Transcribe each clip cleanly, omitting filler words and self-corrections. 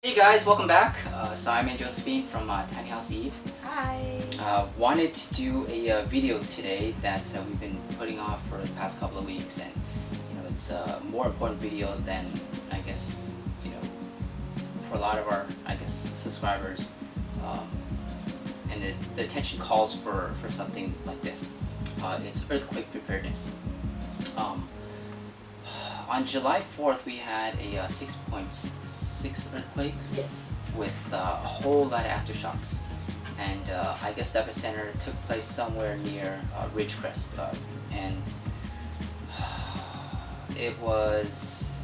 Hey guys, welcome back. Simon and Josephine from Tiny House Eve. Hi. Wanted to do a video today that we've been putting off for the past couple of weeks, and it's a more important video than I guess for a lot of our subscribers, and the attention calls for something like this. It's earthquake preparedness. On July 4th, we had a 6.6 earthquake. Yes. With a whole lot of aftershocks, and I guess the epicenter took place somewhere near Ridgecrest, and it was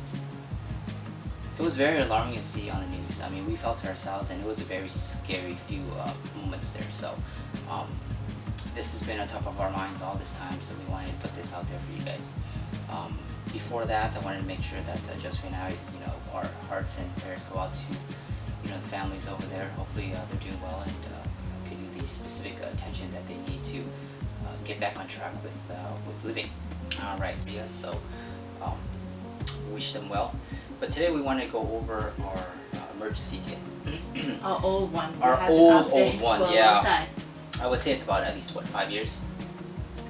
very alarming to see on the news. I mean, we felt it ourselves, and it was a very scary few moments there. So this has been on top of our minds all this time, so we wanted to put this out there for you guys. Before that, I wanted to make sure that Josephine and I, our hearts and prayers go out to, the families over there. Hopefully they're doing well and getting the specific attention that they need to get back on track with living. All right, yeah. So wish them well. But today we want to go over our emergency kit. Our old one. Our old one, yeah. I would say it's about at least 5 years.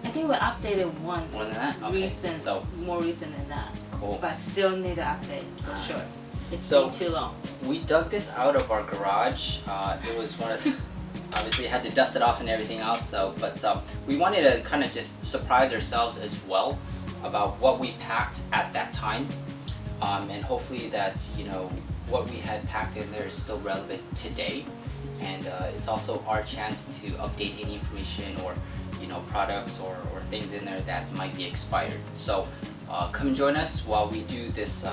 I think we updated once. More than that? Okay. More recent than that. Cool. But still need to update for sure. It's been too long. We dug this out of our garage. It was one of the, obviously had to dust it off and everything else. But we wanted to kind of just surprise ourselves as well about what we packed at that time, and hopefully that what we had packed in there is still relevant today, and it's also our chance to update any information or products or things in there that might be expired. So come and join us while we do this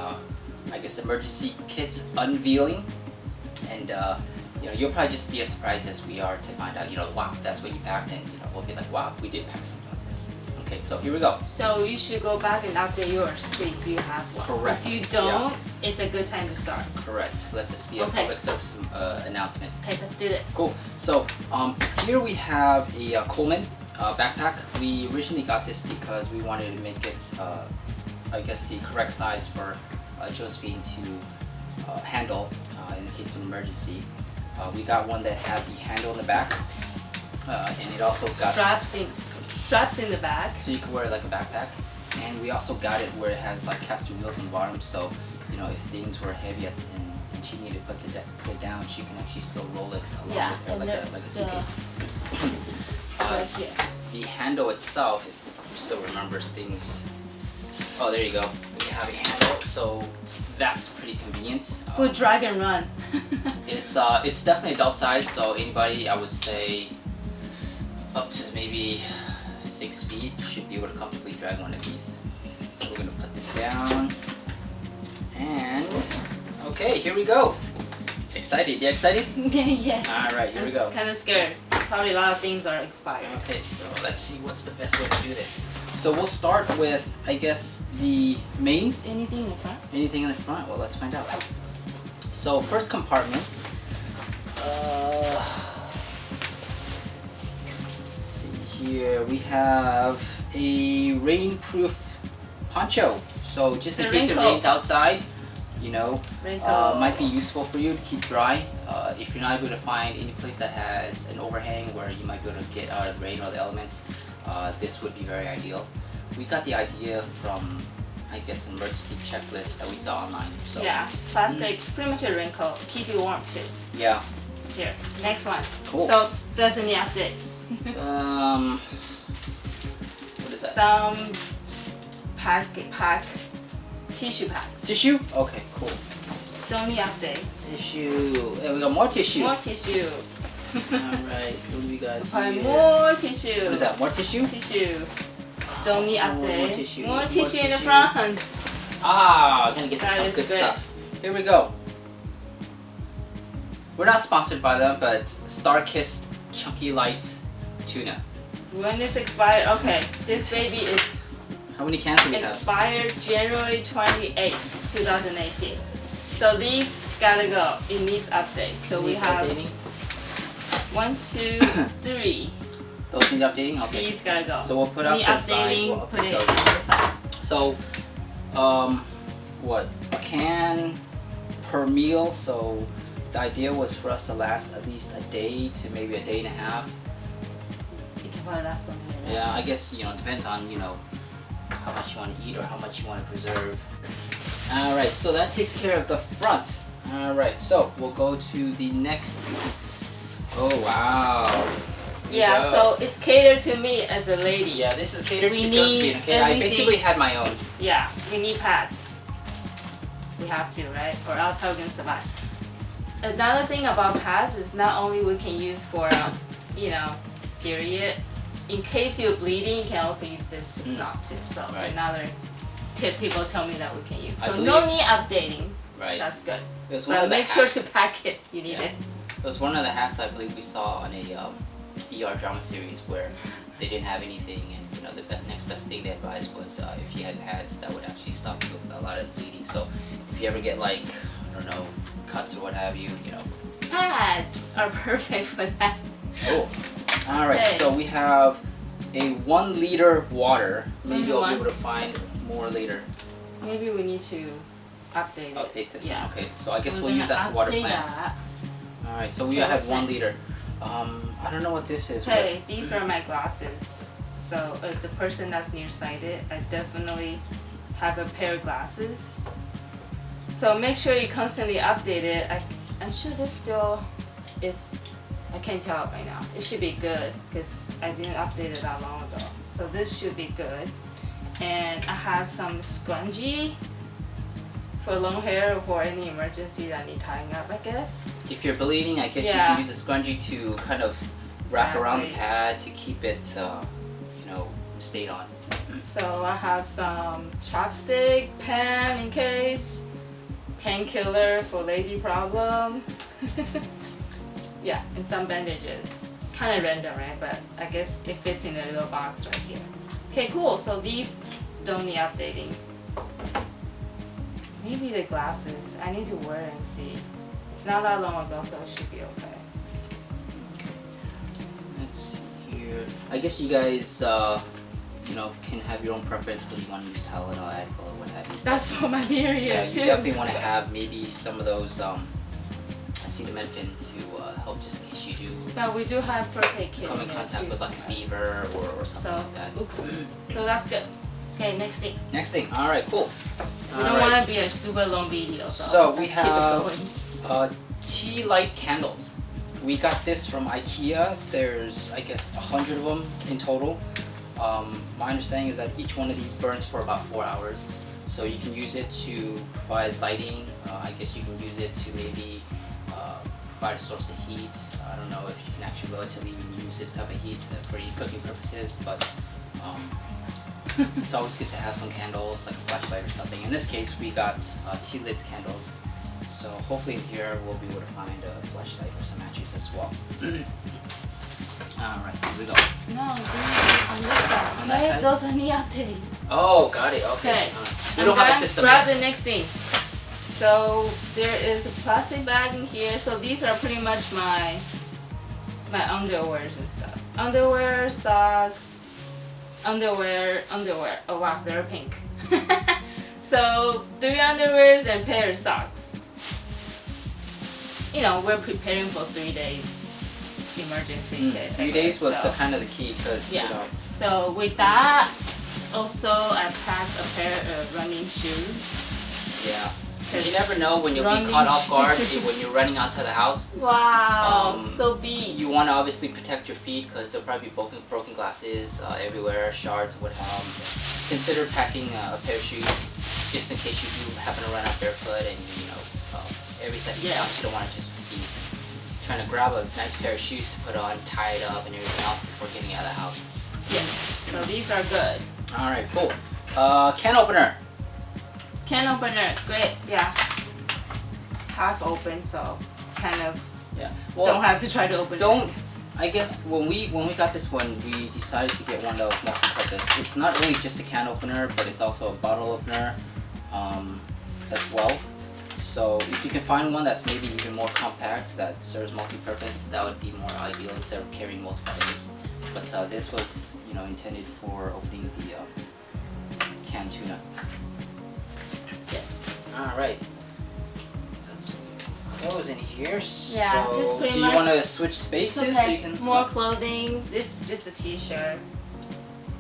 emergency kit unveiling, and you'll probably just be as surprised as we are to find out wow, that's what you packed, and we'll be like, wow, we did pack something like this. Okay, so here we go. So you should go back and update yours too if you have one. Correct. If you don't, it's a good time to start. Correct. Let this be a public service announcement. Okay, let's do this. Cool. So here we have a Coleman backpack. We originally got this because we wanted to make it the correct size for Josephine to handle in the case of an emergency. We got one that had the handle in the back, and it also got straps in the back, so you can wear it like a backpack. And we also got it where it has like caster wheels on the bottom, so if things were heavy and she needed to put it down, she can actually still roll it along with her like a suitcase. Right here. The handle itself, if you still remember things. Oh, there you go. We have a handle, so that's pretty convenient. For drag and run. It's definitely adult size, so anybody, I would say, up to maybe 6 feet should be able to comfortably drag one of these. So we're gonna put this down, and okay, here we go. Excited? You excited? Yes. All right, here we go. Kind of scared. Probably a lot of things are expired. Okay, so let's see what's the best way to do this. So we'll start with, I guess, the main. Anything in the front? Anything in the front? Well, let's find out. So first compartment. Let's see here. We have a rainproof poncho. So just in case it rains outside, might be useful for you to keep dry. If you're not able to find any place that has an overhang where you might be able to get out of the rain or the elements, this would be very ideal. We got the idea from, I guess, an emergency checklist that we saw online. So yeah, plastic, pretty much a raincoat. Keep you warm too. Yeah. Here, next one. Cool. So there's any update? What is that? Some tissue packs. Tissue? Okay, cool. Don't need update. Tissue. Yeah, we got more tissue. More tissue. Alright, what do we got here? More tissue. What is that? More tissue? Tissue. Don't need update. More tissue. More tissue in the front. Ah, I'm gonna get some good stuff. Here we go. We're not sponsored by them, but Star-Kissed Chunky Light Tuna. When it's expired, okay, this baby is how many cans do we have? Expired January 28th, 2018. So these gotta go. It needs update. So we have updating? 1, 2, 3. Those need updating? Okay. These gotta go. So we'll put up to the side. We'll put it those. on the side. So, what? A can per meal, so the idea was for us to last at least a day to maybe a day and a half. It can probably last longer than that. Yeah, I guess, you know, it depends on, you know, how much you want to eat or how much you want to preserve. Alright, so that takes care of the front. Alright, so we'll go to the next. Oh, wow. Yeah, so it's catered to me as a lady. Yeah, this is catered We to need Josephine. Okay, I basically had my own. Yeah, we need pads. We have to, right? Or else how we can survive. Another thing about pads is not only we can use for, you know, period. In case you're bleeding, you can also use this to stop too. So Right. another tip people tell me that we can use. I So believe- no need updating. Right. That's good. It was one But of the make sure hacks. to pack it. You need Yeah. it. It was one of the hacks I believe we saw on a ER drama series where they didn't have anything, and you know the next best thing they advised was if you had pads that would actually stop you with a lot of bleeding. So if you ever get like, I don't know, cuts or what have you, you know. Pads are perfect for that. Cool. All right, Okay. so we have a 1 liter water. Maybe I'll be 1. able to find more later. Maybe we need to update it. Update this Yeah. one. Okay, so I guess We're we'll use gonna that to water update plants. that. All right, so we Okay, have what's 1 next? liter. I don't know what this is. but- Hey, these are my glasses. So as a person that's nearsighted, I definitely have a pair of glasses. So make sure you constantly update it. I'm sure this still is, I can't tell right now. It should be good because I didn't update it that long ago. So this should be good. And I have some scrunchie for long hair or for any emergency that need tying up, I guess. If you're bleeding, I guess you Yeah. can use a scrunchie to kind of wrap around the Exactly. pad to keep it, you know, stayed on. So I have some chopstick, pen in case, painkiller for lady problem. Yeah, and some bandages. Kind of random, right? But I guess it fits in a little box right here. Okay, cool. So these don't need updating. Maybe the glasses. I need to wear it and see. It's not that long ago, so it should be okay. Let's see here. I guess you guys, you know, can have your own preference whether you want to use Tylenol, Advil, or what have you. That's for my period Yeah, too. you definitely want to have maybe some of those acetaminophen to help just in case you do But we do have first aid kit come in there contact too, with like a somewhere. fever or something So, like that. oops. So that's good. Okay, next thing. Next thing. All right, cool. We don't want to be a super long video, so, So we let's keep it have going. tea light candles. We got this from IKEA. There's, I guess, 100 of them in total. My understanding is that each one of these burns for about 4 hours. So you can use it to provide lighting. I guess you can use it to maybe provide a source of heat. I don't know if you can actually relatively even use this type of heat for cooking purposes, but it's always good to have some candles, like a flashlight or something. In this case, we got tea lit candles. So hopefully in here we'll be able to find a flashlight or some matches as well. Alright, here we go. No, these on this side. On that Okay, side? those are me updating. Oh, got it. Okay. Okay. We don't have a I'm system grab yet. the next thing. So there is a plastic bag in here. So these are pretty much my underwears and stuff. Underwear, socks, underwear. Oh wow, they're pink. So 3 underwears and pair of socks. You know, we're preparing for 3 days emergency kit. I 3 days guess, was so. the kind of the key because Yeah. you know. So with that, also I packed a pair of running shoes. Yeah. You never know when you'll be Running caught off guard shoes. when you're running outside the house. Wow, Um, so beat. You want to obviously protect your feet because there'll probably be broken glasses everywhere, shards, what have you. Consider packing a pair of shoes just in case you do happen to run out barefoot and you know every second Yeah. counts. You don't want to just be trying to grab a nice pair of shoes to put on, tie it up, and everything else before getting out of the house. Yes, so these are good. All right, cool. Can opener. Can opener, great, yeah. Half open, so kind of Yeah. don't have to try to open don't- it. I guess when we got this one, we decided to get one that was multi-purpose. It's not really just a can opener, but it's also a bottle opener as well. So if you can find one that's maybe even more compact that serves multi-purpose, that would be more ideal instead of carrying multiple items. But this was, you know, intended for opening the canned tuna. Yes. All right. Got some clothes in here. Yeah, So just pretty do you much- want to switch spaces so you Okay, can more clothing. This is just a t-shirt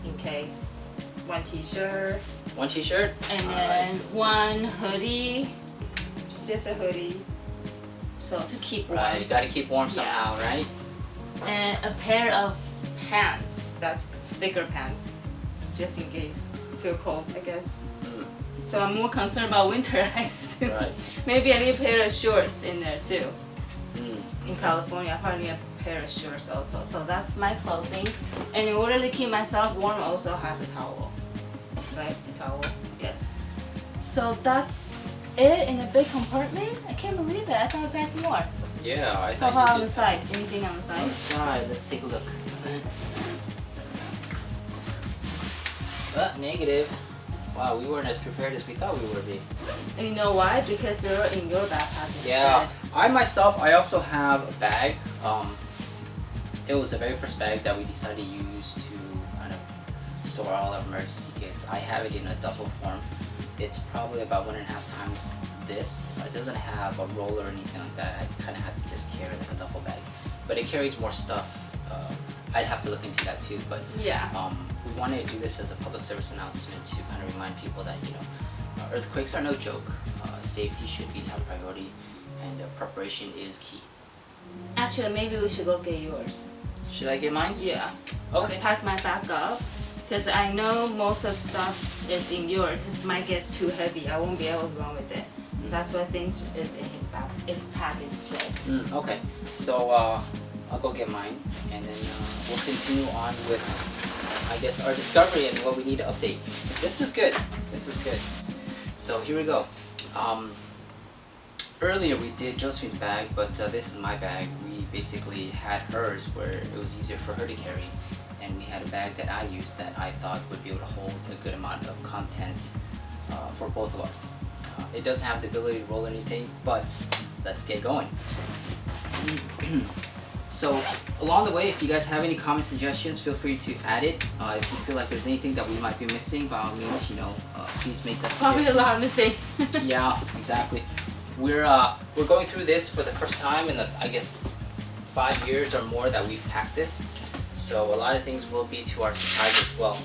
in case. One t-shirt one t-shirt? and then one hoodie. It's just a hoodie. So to keep warm. Right, you gotta keep warm somehow, right? And a pair of pants. That's thicker pants. Just in case you feel cold, I guess. Mm. So I'm more concerned about winter ice. Right. Maybe I need a pair of shorts in there too. Mm. In California, I probably need a pair of shorts also. So that's my clothing. And in order to keep myself warm, I also have a towel. Right? A towel. Yes. So that's it in a big compartment. I can't believe it. I thought I packed more. Yeah, I How thought about you on did. the side? Anything on the On the side? side, let's take a look. Negative. Wow, we weren't as prepared as we thought we would be. And you know why? Because they're in your backpack instead. Yeah, I myself, I also have a bag. It was the very first bag that we decided to use to kind of store all our emergency kits. I have it in a duffel form. It's probably about 1.5 times this. It doesn't have a roller or anything like that. I kind of had to just carry like a duffel bag, but it carries more stuff. I'd have to look into that too, but Yeah. we wanted to do this as a public service announcement to kind of remind people that, you know, earthquakes are no joke. Safety should be top priority, and preparation is key. Actually, maybe we should go get yours. Should I get mine? Yeah. Okay. Let's pack my back up. Because I know most of stuff is in yours. This might get too heavy. I won't be able to run with it. That's why things is in his back. It's packed instead. Okay. So I'll go get mine, and then we'll continue on with, I guess, our discovery and what we need to update. This is good. This is good. So here we go. Earlier we did Josephine's bag, but this is my bag. We basically had hers where it was easier for her to carry, and we had a bag that I used that I thought would be able to hold a good amount of content for both of us. It doesn't have the ability to roll anything, but let's get going. So along the way, if you guys have any comment suggestions, feel free to add it. If you feel like there's anything that we might be missing, by all means, you know, please make that Probably a lot missing. Yeah, exactly. We're going through this for the first time in the, I guess, 5 years or more that we've packed this. So a lot of things will be to our surprise as well.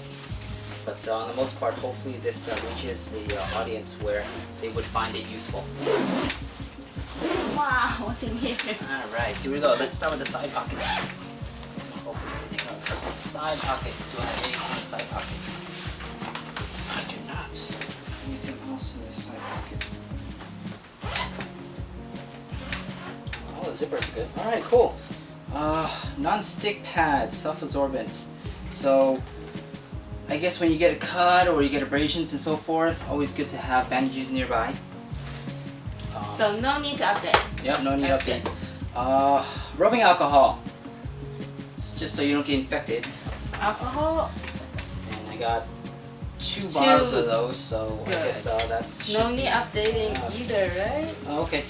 But on the most part, hopefully this reaches the audience where they would find it useful. Wow, what's in here? Alright, here we go. Let's start with the side pockets. Open everything up. Side pockets. Do I have anything in the side pockets? I do not. Anything else in this side pocket? Oh, the zippers are good. Alright, cool. Non-stick pads, self-absorbent. So, I guess when you get a cut or you get abrasions and so forth, always good to have bandages nearby. So no need to update. Yep, no need That's update. Rubbing alcohol. It's just so you don't get infected. Alcohol, And I got 2 bottles of those, so I Good. guess that's no need updating either, right? okay.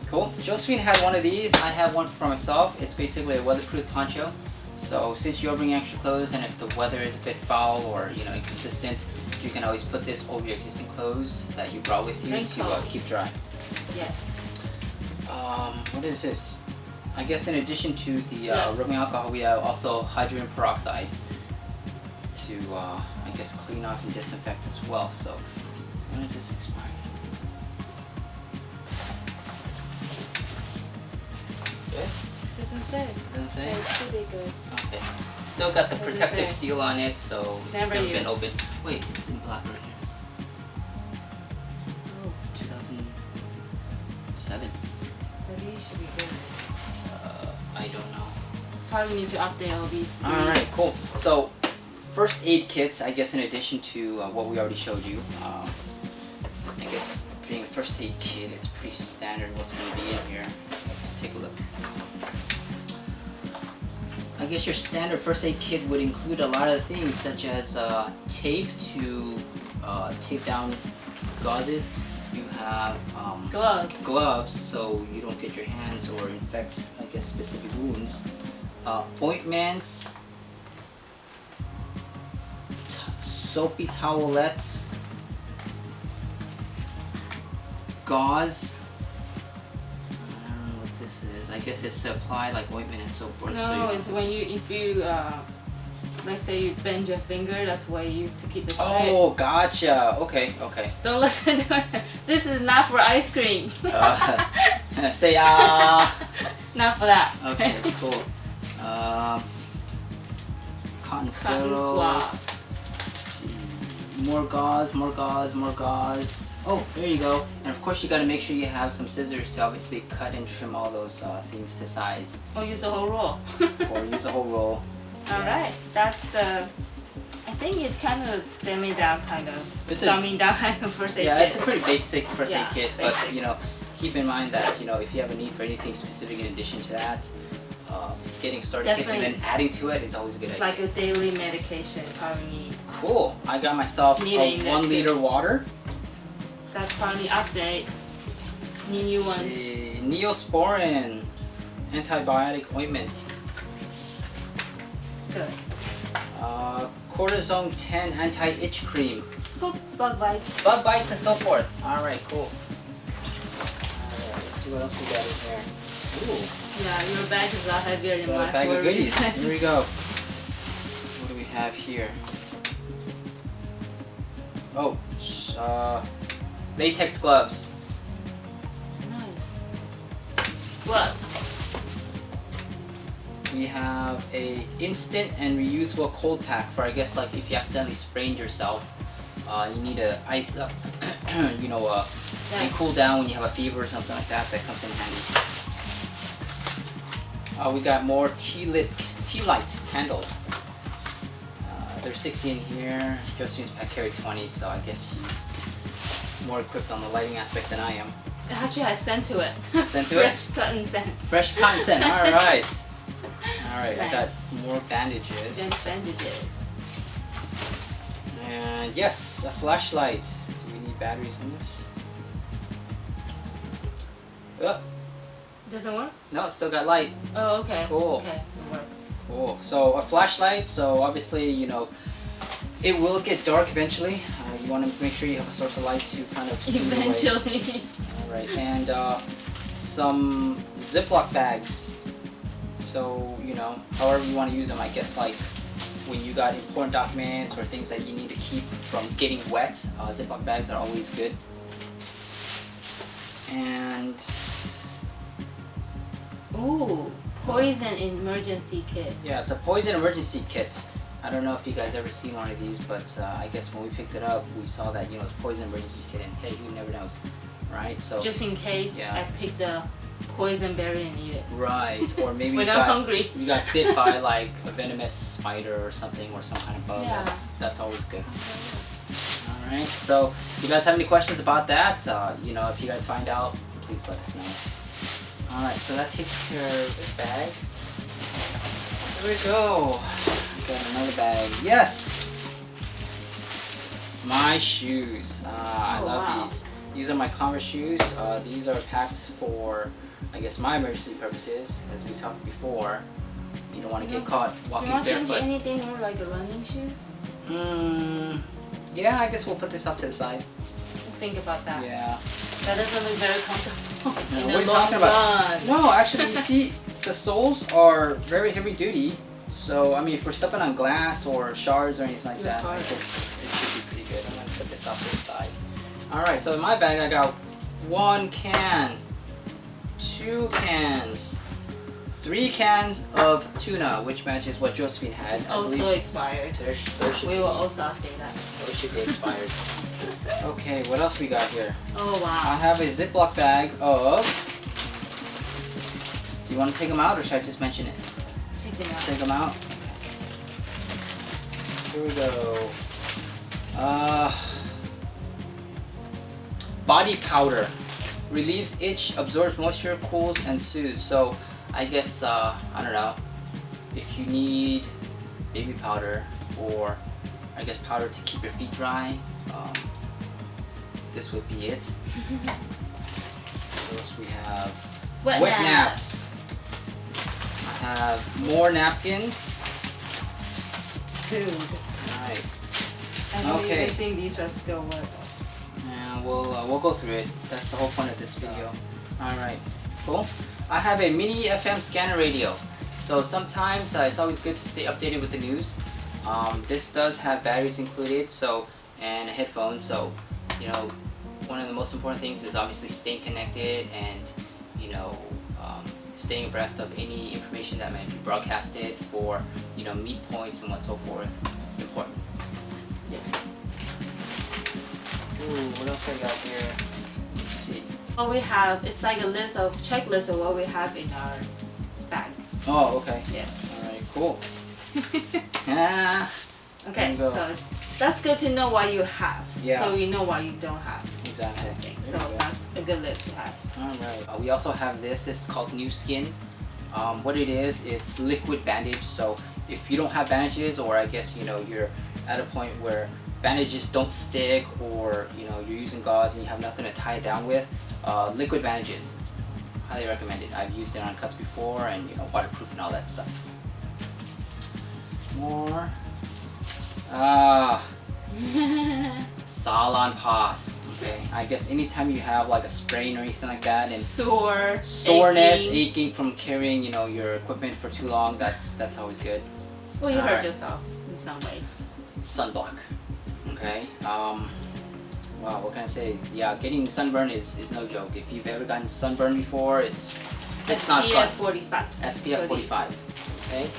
Cool. Josephine had one of these. I have one for myself. It's basically a weatherproof poncho. So since you're bringing extra clothes, and if the weather is a bit foul or inconsistent, you can always put this over your existing clothes that you brought with you to keep dry. Yes. What is this? I guess in addition to the Yes. rubbing alcohol, we have also hydrogen peroxide to I guess clean off and disinfect as well. So when is this expiring? Good? Doesn't say. Doesn't say? It should be good. Okay. Still got the Doesn't protective say. seal on it, so it's Never never been used. opened. Wait, it's in black right here. Oh, 2007. but these should be good. I don't know. Probably need to update all these. Alright, cool. So, first aid kits, I guess in addition to what we already showed you. I guess being a first aid kit, it's pretty standard what's going to be in here. Let's take a look. I guess your standard first aid kit would include a lot of things such as tape to tape down gauzes. You have gloves so you don't get your hands or infect, I guess, specific wounds. Ointments, soapy towelettes, gauze, this is. I guess it's to apply like ointment and so forth. No, so it's when if you like say you bend your finger, that's what you use to keep it straight. Oh, gotcha. Okay. Don't listen to it. This is not for ice cream. Say Not for that. Okay, cool. Cotton Cotton swab. swab. More gauze. Oh, there you go. And of course you gotta make sure you have some scissors to obviously cut and trim all those things to size. Or use the whole roll. Or use a whole roll. Alright, that's the, I think it's kind of dumbing down kind of first aid Yeah, kit. it's a pretty basic first aid kit, but basic. you know, keep in mind that you know if you have a need for anything specific in addition to that, getting started kit and then adding to it is always a good idea. Like a daily medication probably need. Cool. I got myself Need it in a there 1 too. liter water. That's probably update. New Let's ones. see. Neosporin antibiotic ointment. Good. Cortisone 10 anti-itch cream. For bug bites. Bug bites and so forth. Alright, cool. Alright, let's see what else we got in here. Ooh. Yeah, your bag is a lot heavier than Got mine. a bag for of a goodies. reason. Here we go. What do we have here? Oh, latex gloves. Nice. Gloves. We have a instant and reusable cold pack for I guess like if you accidentally sprained yourself, you need to ice up, you know, and cool down when you have a fever or something like that. That comes in handy. We got more tea light candles. There's 60 in here. Josephine's pack carried 20, so I guess she's more equipped on the lighting aspect than I am. It actually has scent to it. Scent to it? Fresh cotton scent. Fresh cotton scent. All right. Alright, I got Nice. more bandages. Then bandages. And yes, a flashlight. Do we need batteries in this? Oh, Doesn't work? no, it's still got light. Oh, okay. Cool. Okay, it works. Cool. So a flashlight, so obviously, you know, it will get dark eventually. You want to make sure you have a source of light to kind of see the way. Eventually. Alright, and some Ziploc bags. So, you know, however you want to use them, I guess like when you got important documents or things that you need to keep from getting wet, Ziploc bags are always good. And Ooh, poison emergency kit. yeah, it's a poison emergency kit. I don't know if you guys ever seen one of these, but I guess when we picked it up, we saw that, you know, it's poison emergency kit, and hey, who never knows, right? So Just in case Yeah. I pick the poison berry and eat it. right, or maybe When you I'm got hungry. you got bit by like a venomous spider or something, or some kind of bug. Yeah. That's always good. All right. So, if you guys have any questions about that, you know, if you guys find out, please let us know. All right. So that takes care of this bag. There we go. Got another bag. Yes. My shoes. I Oh, love wow. these. These are my Converse shoes. These are packed for, I guess, my emergency purposes. As we talked before, you don't want to get caught Do you walking want to change barefoot. anything more like a running shoes? Yeah, I guess we'll put this off to the side. Think about that. Yeah. That doesn't look very comfortable. No, in we're the long talking about. run. No, actually, you see, the soles are very heavy duty. So, I mean, if we're stepping on glass or shards or anything like Steel that, I cars. guess it should be pretty good. I'm gonna put this off to the side. Alright, so in my bag I got 1 can, 2 cans, 3 cans of tuna, which matches what Josephine had. I Also believe expired. there should We be, will also update that. those should be expired. Okay, what else we got here? Oh I wow. have a Ziploc bag of. Do you want to take them out or should I just mention it? Take them out. Take them out. Here we go. Body powder relieves itch, absorbs moisture, cools, and soothes. So, I guess I don't know if you need baby powder or I guess powder to keep your feet dry. This would be it. What else we have? Wet naps. I have more napkins. Dude. Alright. I don't Okay. even think these are still wet. And we'll go through it. That's the whole point of this video. Alright. Cool. I have a mini FM scanner radio. So sometimes it's always good to stay updated with the news. This does have batteries included, so and a headphone. So you know, one of the most important things is obviously staying connected and staying abreast of any information that might be broadcasted for meet points and what so forth. Important. Yes. Ooh, what else I got here? Let's see. What we have, it's like a checklist of what we have in our bag. Oh, okay. Yes. Alright, cool. Ah. Okay, There you go. so that's good to know what you have. Yeah. So you know what you don't have. Exactly. So that's a good list to have. Alright. We also have this. It's called New Skin. What it is, it's liquid bandage. So if you don't have bandages, or I guess you're at a point where bandages don't stick, or you're using gauze and you have nothing to tie it down with, liquid bandages, highly recommended. I've used it on cuts before, and waterproof and all that stuff. More. Salon Pass. Okay, I guess anytime you have like a sprain or anything like that, and soreness, aching from carrying your equipment for too long, that's always good. Well, you hurt yourself in some ways. Sunblock. Okay. Wow, what can I say? Yeah, getting sunburn is no joke. If you've ever gotten sunburn before, it's not fun. SPF 45. SPF 45. Okay.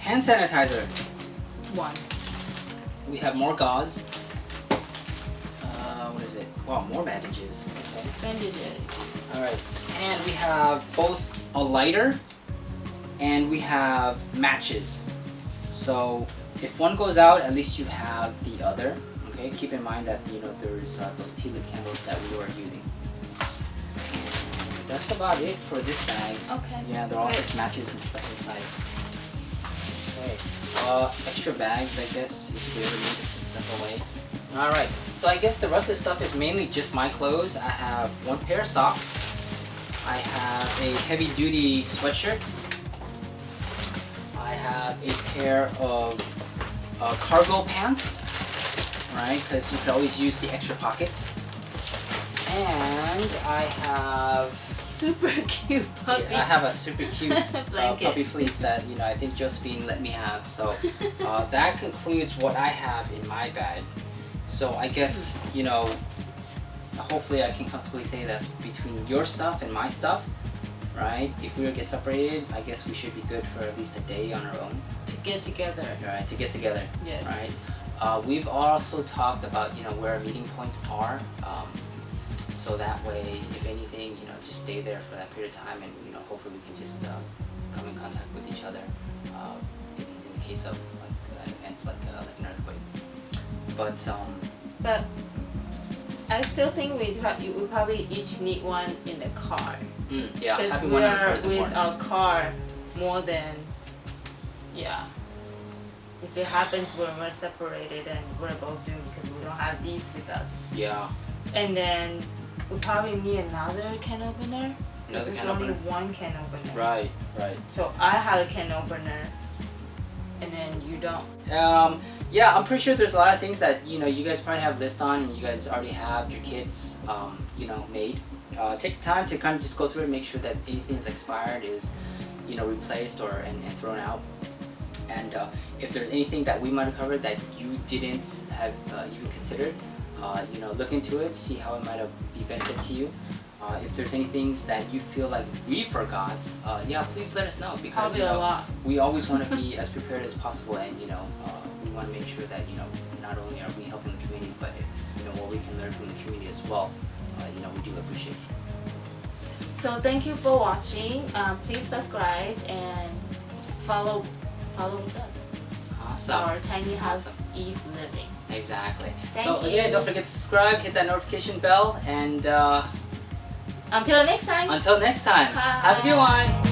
Hand sanitizer. 1. We have more gauze. What is it? Wow, more bandages. Okay. Bandages. Alright. And we have both a lighter and we have matches. So if one goes out, at least you have the other. Okay. Keep in mind that there's those tea leaf candles that we were using. And that's about it for this bag. Okay. Yeah, they're all just matches and stuff inside. Okay. Extra bags, I guess, if you ever need to put stuff away. Alright, so I guess the rest of the stuff is mainly just my clothes. I have one pair of socks. I have a heavy duty sweatshirt. I have a pair of cargo pants, right? Because you could always use the extra pockets. And I have super cute puppy. Yeah, I have a super cute Blanket. puppy fleece that I think Josephine let me have. So that concludes what I have in my bag. So I guess hopefully I can comfortably say that's between your stuff and my stuff, right? If we were to get separated, I guess we should be good for at least a day on our own. To get together. Right, to get together. Yes. Right. We've also talked about where our meeting points are. So that way, if anything, just stay there for that period of time, and hopefully we can just come in contact with each other in the case of like an event like an earthquake. But I still think we probably each need one in the car. Yeah, because having we one in the car are is with important. our car more than If it happens when we're separated and we're both doomed because we don't have these with us. Yeah. And then we probably need another can opener. Because Another there's can only opener. one can opener. Right, right. So I have a can opener, and then you don't. Yeah, I'm pretty sure there's a lot of things that you guys probably have list on, and you guys already have your kits, made. Take the time to kind of just go through and make sure that anything that's expired is, replaced or and thrown out. And if there's anything that we might have covered that you didn't have even considered, look into it, see how it might have be benefit to you. If there's any things that you feel like we forgot, please let us know, because Probably a lot. we always want to be as prepared as possible, and we want to make sure that not only are we helping the community, but what we can learn from the community as well. We do appreciate it. So thank you for watching. Please subscribe and follow with us. Awesome. Our tiny house Eve living. Exactly. Thank So you. again, don't forget to subscribe, hit that notification bell, and Until next time. until next time, have a good one.